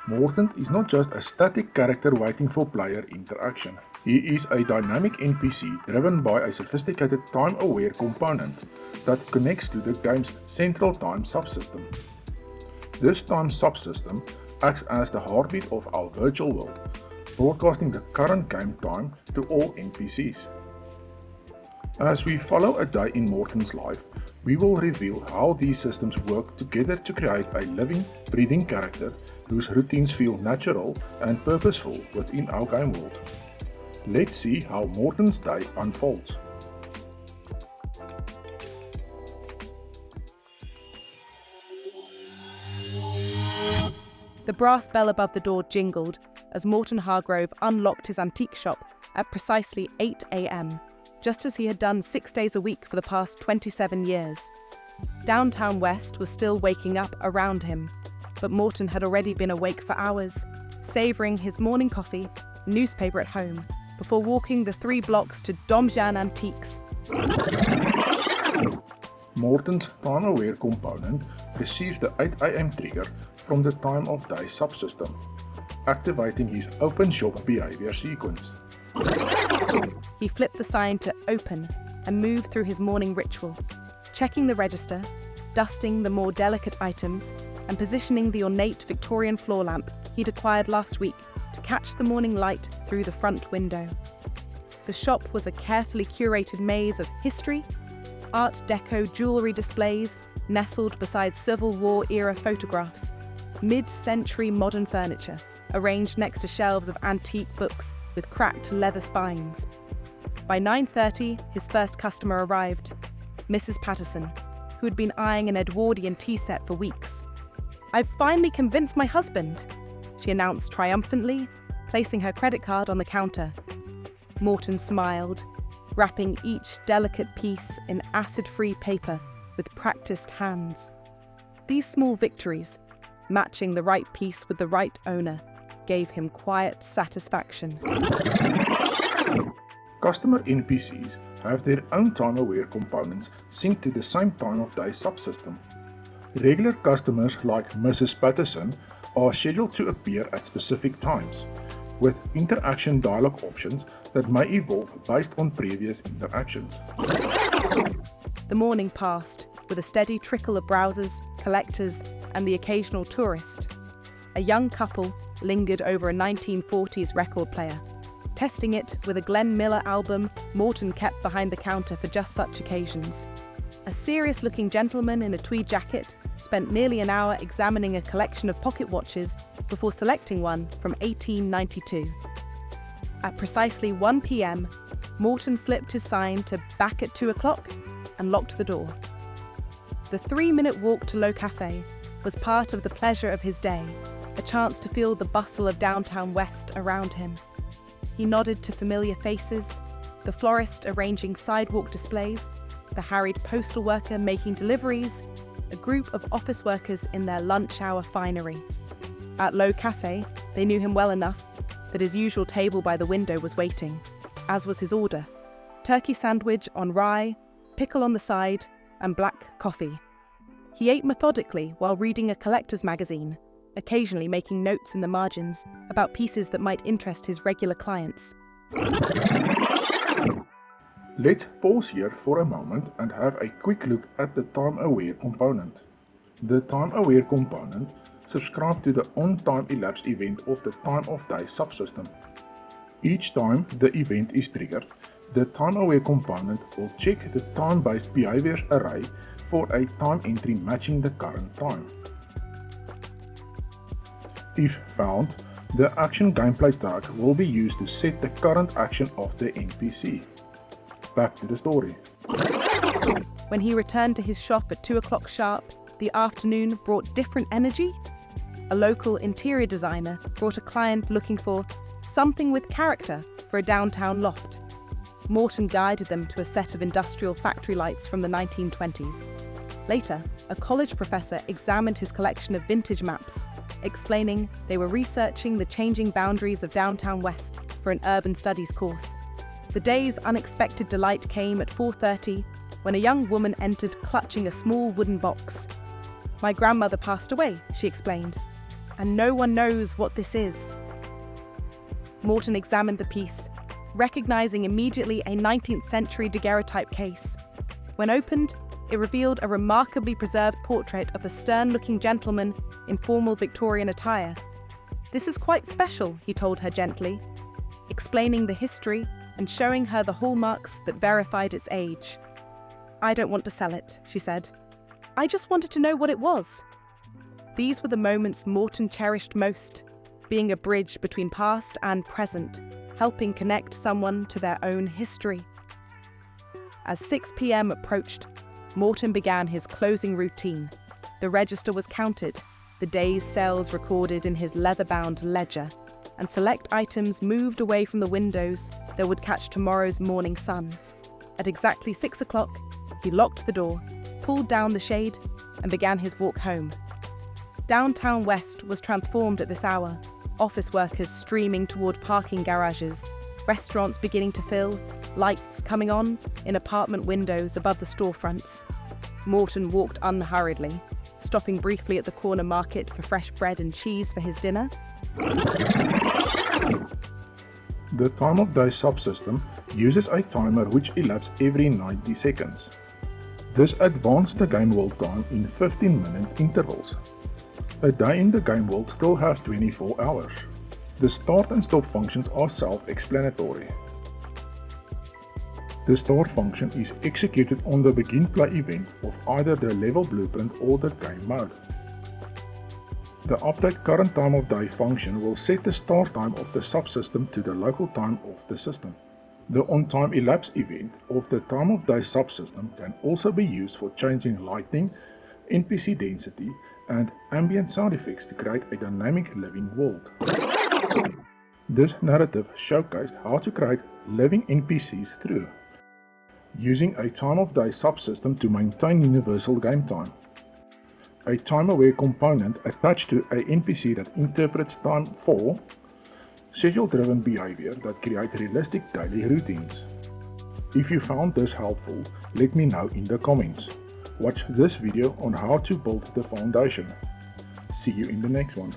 Morton is not just a static character waiting for player interaction. He is a dynamic NPC driven by a sophisticated time-aware component that connects to the game's central time subsystem. This time subsystem acts as the heartbeat of our virtual world, broadcasting the current game time to all NPCs. As we follow a day in Morton's life, we will reveal how these systems work together to create a living, breathing character whose routines feel natural and purposeful within our game world. Let's see how Morton's day unfolds. The brass bell above the door jingled as Morton Hargrove unlocked his antique shop at precisely 8 a.m., just as he had done 6 days a week for the past 27 years. Downtown West was still waking up around him, but Morton had already been awake for hours, savouring his morning coffee, newspaper at home, before walking the 3 blocks to Domjan Antiques. Morton's time-aware component receives the 8 a.m. trigger from the time of day subsystem, activating his open shop behavior sequence. He flipped the sign to open and moved through his morning ritual, checking the register, dusting the more delicate items, and positioning the ornate Victorian floor lamp he'd acquired last week to catch the morning light through the front window. The shop was a carefully curated maze of history, Art Deco jewellery displays nestled beside Civil War era photographs, mid-century modern furniture arranged next to shelves of antique books with cracked leather spines. By 9:30, his first customer arrived, Mrs. Patterson, who had been eyeing an Edwardian tea set for weeks. "I've finally convinced my husband," she announced triumphantly, placing her credit card on the counter. Morton smiled, wrapping each delicate piece in acid-free paper with practiced hands. These small victories, matching the right piece with the right owner, gave him quiet satisfaction. Customer NPCs have their own time-aware components synced to the same time of day subsystem. Regular customers like Mrs. Patterson are scheduled to appear at specific times, with interaction dialogue options that may evolve based on previous interactions. The morning passed with a steady trickle of browsers, collectors, and the occasional tourist. A young couple lingered over a 1940s record player, testing it with a Glenn Miller album Morton kept behind the counter for just such occasions. A serious-looking gentleman in a tweed jacket spent nearly an hour examining a collection of pocket watches before selecting one from 1892. At precisely 1 p.m, Morton flipped his sign to back at 2 o'clock and locked the door. The 3-minute walk to Low Cafe was part of the pleasure of his day, a chance to feel the bustle of downtown West around him. He nodded to familiar faces, the florist arranging sidewalk displays, the harried postal worker making deliveries, a group of office workers in their lunch hour finery. At Low Cafe, they knew him well enough that his usual table by the window was waiting, as was his order: turkey sandwich on rye, pickle on the side, and black coffee. He ate methodically while reading a collector's magazine, occasionally making notes in the margins about pieces that might interest his regular clients. Let's pause here for a moment and have a quick look at the time-aware component. The time-aware component subscribes to the on-time elapsed event of the time of day subsystem. Each time the event is triggered, the time-aware component will check the time-based behaviors array for a time entry matching the current time. If found, the action gameplay tag will be used to set the current action of the NPC. Back to the story. When he returned to his shop at 2 o'clock sharp, the afternoon brought different energy. A local interior designer brought a client looking for something with character for a downtown loft. Morton guided them to a set of industrial factory lights from the 1920s. Later, a college professor examined his collection of vintage maps, explaining they were researching the changing boundaries of downtown West for an urban studies course. The day's unexpected delight came at 4:30 when a young woman entered clutching a small wooden box. "My grandmother passed away," she explained, and no one knows what this is. Morton examined the piece, recognizing immediately a 19th century daguerreotype case. When opened, it revealed a remarkably preserved portrait of a stern-looking gentleman in formal Victorian attire. "This is quite special," he told her gently, explaining the history and showing her the hallmarks that verified its age. "I don't want to sell it," she said. "I just wanted to know what it was." These were the moments Morton cherished most, being a bridge between past and present, helping connect someone to their own history. As 6 p.m. approached, Morton began his closing routine. The register was counted, the day's sales recorded in his leather-bound ledger, and select items moved away from the windows that would catch tomorrow's morning sun. At exactly 6 o'clock, he locked the door, pulled down the shade, and began his walk home. Downtown West was transformed at this hour, office workers streaming toward parking garages, restaurants beginning to fill, lights coming on in apartment windows above the storefronts. Morton walked unhurriedly, stopping briefly at the corner market for fresh bread and cheese for his dinner. The time of day subsystem uses a timer which elapses every 90 seconds. This advanced the game world time in 15-minute intervals. A day in the game world still has 24 hours. The start and stop functions are self-explanatory. The start function is executed on the begin play event of either the level blueprint or the game mode. The update current time of day function will set the start time of the subsystem to the local time of the system. The on-time elapse event of the time of day subsystem can also be used for changing lighting, NPC density, and ambient sound effects to create a dynamic living world. This narrative showcased how to create living NPCs through using a time of day subsystem to maintain universal game time, a time-aware component attached to a NPC that interprets time for schedule-driven behavior that create realistic daily routines. If you found this helpful, let me know in the comments. Watch this video on how to build the foundation. See you in the next one.